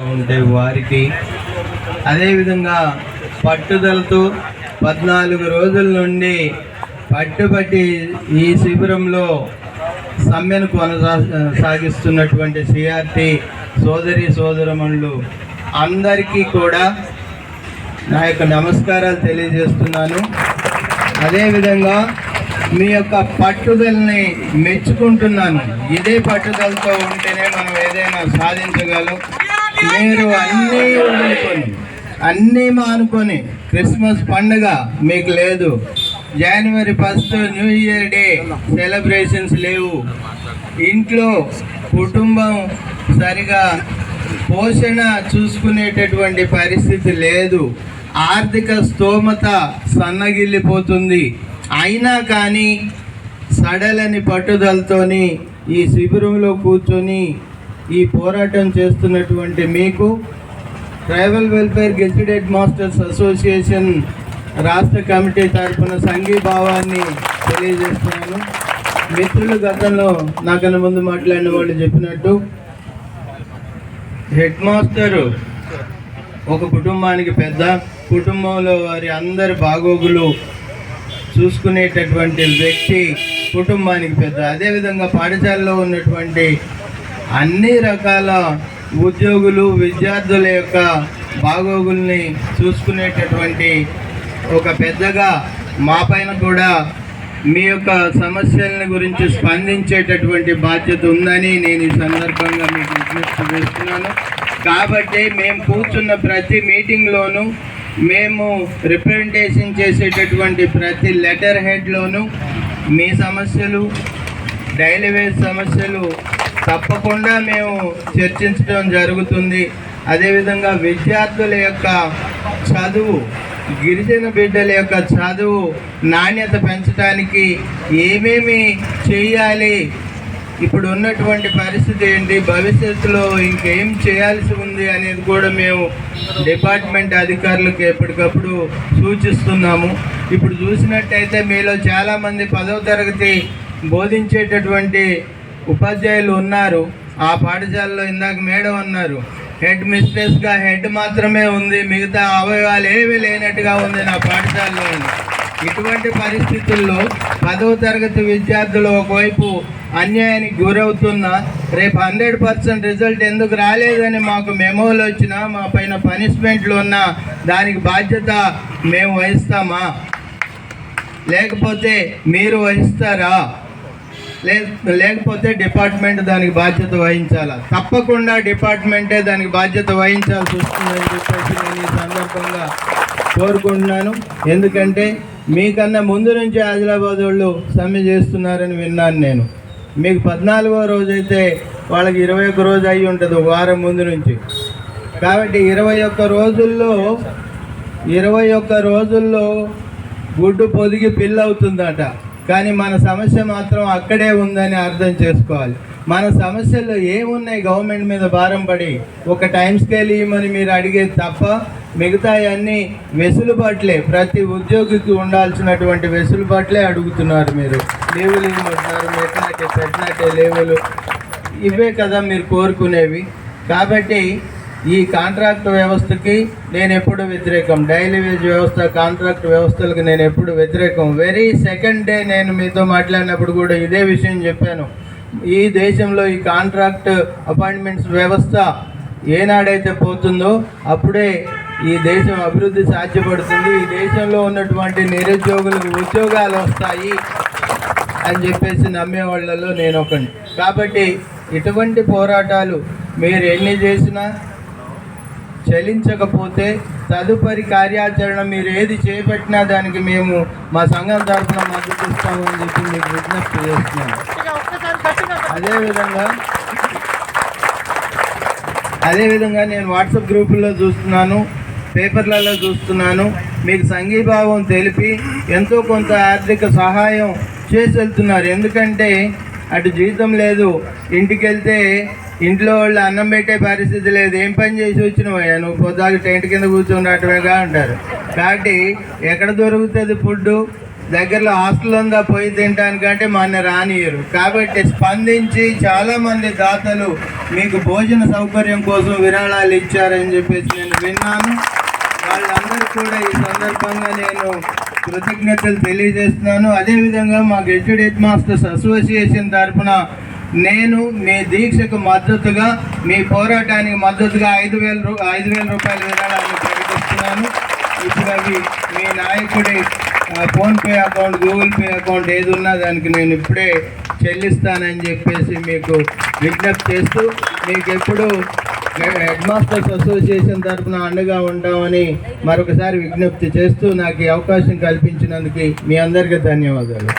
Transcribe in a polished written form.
ఉంటే వారికి, అదేవిధంగా పట్టుదలతో 14 రోజుల నుండి పట్టుబట్టి ఈ శిబిరంలో సమ్మెను కొనసాగిస్తున్నటువంటి సిఆర్టీ సోదరి సోదరమణులు అందరికీ కూడా నా యొక్క నమస్కారాలు తెలియజేస్తున్నాను. అదేవిధంగా మీ యొక్క పట్టుదలని మెచ్చుకుంటున్నాను. ఇదే పట్టుదలతో ఉంటేనే మనం ఏదైనా సాధించగలం. మీరు అన్నీ మానుకొని క్రిస్మస్ పండుగ మీకు లేదు, జనవరి 1 న్యూ ఇయర్ డే సెలబ్రేషన్స్ లేవు, ఇంట్లో కుటుంబం సరిగా పోషణ చూసుకునేటటువంటి పరిస్థితి లేదు, ఆర్థిక స్తోమత సన్నగిల్లిపోతుంది. అయినా కానీ సడలని పట్టుదలతోని ఈ శిబిరంలో కూర్చొని ఈ పోరాటం చేస్తున్నటువంటి మీకు tribal welfare gazetted masters association రాష్ట్ర కమిటీ తరఫున సంఘీభావాన్ని తెలియజేస్తున్నాను. మిత్రులు గతంలో నాకన్నా ముందు మాట్లాడిన వాళ్ళు చెప్పినట్టు హెడ్ మాస్టరు ఒక కుటుంబానికి పెద్ద, కుటుంబంలో వారి అందరి బాగోగులు చూసుకునేటటువంటి వ్యక్తి కుటుంబానికి పెద్ద. అదేవిధంగా పాఠశాలలో ఉన్నటువంటి అన్ని రకాల ఉద్యోగులు విద్యార్థుల యొక్క బాగోగుల్ని చూసుకునేటటువంటి ఒక పెద్దగా మా పైన కూడా మీ యొక్క సమస్యల గురించి స్పందించేటటువంటి బాధ్యత ఉందని నేను ఈ సందర్భంగా మీకు విజ్ఞప్తి చేస్తున్నాను. కాబట్టి మేము కూర్చున్న ప్రతి మీటింగ్లోనూ, మేము రిప్రజెంటేషన్ చేసేటటువంటి ప్రతి లెటర్ హెడ్లోనూ మీ సమస్యలు, డైలీ వేజ్ సమస్యలు తప్పకుండా మేము చర్చించడం జరుగుతుంది. అదేవిధంగా విద్యార్థుల యొక్క చదువు, గిరిజన బిడ్డల యొక్క చదువు నాణ్యత పెంచడానికి ఏమేమి చేయాలి, ఇప్పుడు ఉన్నటువంటి పరిస్థితి ఏంటి, భవిష్యత్తులో ఇంకేం చేయాల్సి ఉంది అనేది కూడా మేము డిపార్ట్మెంట్ అధికారులకు ఎప్పటికప్పుడు సూచిస్తున్నాము. ఇప్పుడు చూసినట్టయితే మీలో చాలామంది 10వ తరగతి బోధించేటటువంటి ఉపాధ్యాయులు ఉన్నారు. ఆ పాఠశాలలో ఇందాక మేడం అన్నారు, హెడ్ మిస్ట్రెస్గా హెడ్ మాత్రమే ఉంది, మిగతా అవయవాలు ఏమీ లేనట్టుగా ఉంది నా పాఠశాలలో. ఇటువంటి పరిస్థితుల్లో 10వ తరగతి విద్యార్థులు ఒకవైపు అన్యాయానికి గురవుతున్నా, రేపు 100% రిజల్ట్ ఎందుకు రాలేదని మాకు మెమోలు వచ్చినా, మా పైన పనిష్మెంట్లు ఉన్నా దానికి బాధ్యత మేము వహిస్తామా, లేకపోతే మీరు వహిస్తారా, లేకపోతే డిపార్ట్మెంట్ దానికి బాధ్యత వహించాలా? తప్పకుండా డిపార్ట్మెంటే దానికి బాధ్యత వహించాల్సి వస్తుందని చెప్పేసి నేను ఈ సందర్భంగా కోరుకుంటున్నాను. ఎందుకంటే మీకన్నా ముందు నుంచి ఆదిలాబాద్ వాళ్ళు సమ్మె చేస్తున్నారని విన్నాను నేను. మీకు 14వ రోజు అయితే వాళ్ళకి 21 రోజు అయి ఉంటుంది, వారం ముందు నుంచి. కాబట్టి 21 రోజుల్లో గుడ్డు పొదిగి పిల్ల అవుతుందట. కానీ మన సమస్య మాత్రం అక్కడే ఉందని అర్థం చేసుకోవాలి. మన సమస్యలు ఏమున్నాయి, గవర్నమెంట్ మీద భారం పడి ఒక టైం స్కేల్ ఇవ్వమని మీరు అడిగేది తప్ప మిగతా అన్నీ వెసులుబాట్లే. ప్రతి ఉద్యోగికి ఉండాల్సినటువంటి వెసులుబాట్లే అడుగుతున్నారు. మీరు లీవులు ఇవ్వమంటున్నారు, పెట్టినట్టే లీవులు, ఇవే కదా మీరు కోరుకునేవి. కాబట్టి ఈ కాంట్రాక్ట్ వ్యవస్థకి నేను ఎప్పుడు వ్యతిరేకం, డైలీ వేజ్ వ్యవస్థ, కాంట్రాక్ట్ వ్యవస్థలకు నేను ఎప్పుడు వ్యతిరేకం. వెరీ సెకండ్ డే నేను మీతో మాట్లాడినప్పుడు కూడా ఇదే విషయం చెప్పాను. ఈ దేశంలో ఈ కాంట్రాక్ట్ అపాయింట్మెంట్స్ వ్యవస్థ ఏనాడైతే పోతుందో అప్పుడే ఈ దేశం అభివృద్ధి సాధ్యపడుతుంది, ఈ దేశంలో ఉన్నటువంటి నిరుద్యోగులకు ఉద్యోగాలు వస్తాయి అని చెప్పేసి నమ్మే వాళ్ళలో నేను ఒకటి. కాబట్టి ఇటువంటి పోరాటాలు మీరు ఎన్ని చేసినా చలించకపోతే తదుపరి కార్యాచరణ మీరు ఏది చేపట్టినా దానికి మేము మా సంఘం తరఫున మద్దతు ఇస్తామని చెప్పి మీకు విజ్ఞప్తి చేస్తున్నాను. అదేవిధంగా నేను వాట్సాప్ గ్రూపుల్లో చూస్తున్నాను, పేపర్లలో చూస్తున్నాను, మీకు సంఘీభావం తెలిపి ఎంతో కొంత ఆర్థిక సహాయం చేసి వెళ్తున్నారు. ఎందుకంటే అటు జీతం లేదు, ఇంటికి వెళ్తే ఇంట్లో వాళ్ళు అన్నం పెట్టే పరిస్థితి లేదు, ఏం పని చేసి వచ్చినవయ్యా నువ్వు, పొద్దాకు టెంట్ కింద కూర్చొని రావటమేగా అంటారు. కాబట్టి ఎక్కడ దొరుకుతుంది ఫుడ్డు, దగ్గరలో హాస్టల్ ఉందా పోయి తినడానికంటే మన రానియరు. కాబట్టి స్పందించి చాలామంది దాతలు మీకు భోజన సౌకర్యం కోసం విరాళాలు ఇచ్చారని చెప్పేసి నేను విన్నాను. వాళ్ళందరూ కూడా ఈ సందర్భంగా నేను కృతజ్ఞతలు తెలియజేస్తున్నాను. అదేవిధంగా మా గెజిటెడ్ హెడ్ మాస్టర్స్ అసోసియేషన్ తరఫున నేను మీ దీక్షకు మద్దతుగా, మీ పోరాటానికి మద్దతుగా 5,000 రూపాయల విరాళాన్ని ప్రకటిస్తున్నాను. ఇప్పుడు అవి మీ నాయకుడి PhonePe account, Google pay account ఏది ఉన్నా దానికి నేను ఇప్పుడే చెల్లిస్తానని చెప్పేసి మీకు విజ్ఞప్తి చేస్తూ, మీకు ఎప్పుడు హెడ్ మాస్టర్స్ అసోసియేషన్ తరఫున అండగా ఉంటామని మరొకసారి విజ్ఞప్తి చేస్తూ నాకు ఈ అవకాశం కల్పించినందుకు మీ అందరికీ ధన్యవాదాలు.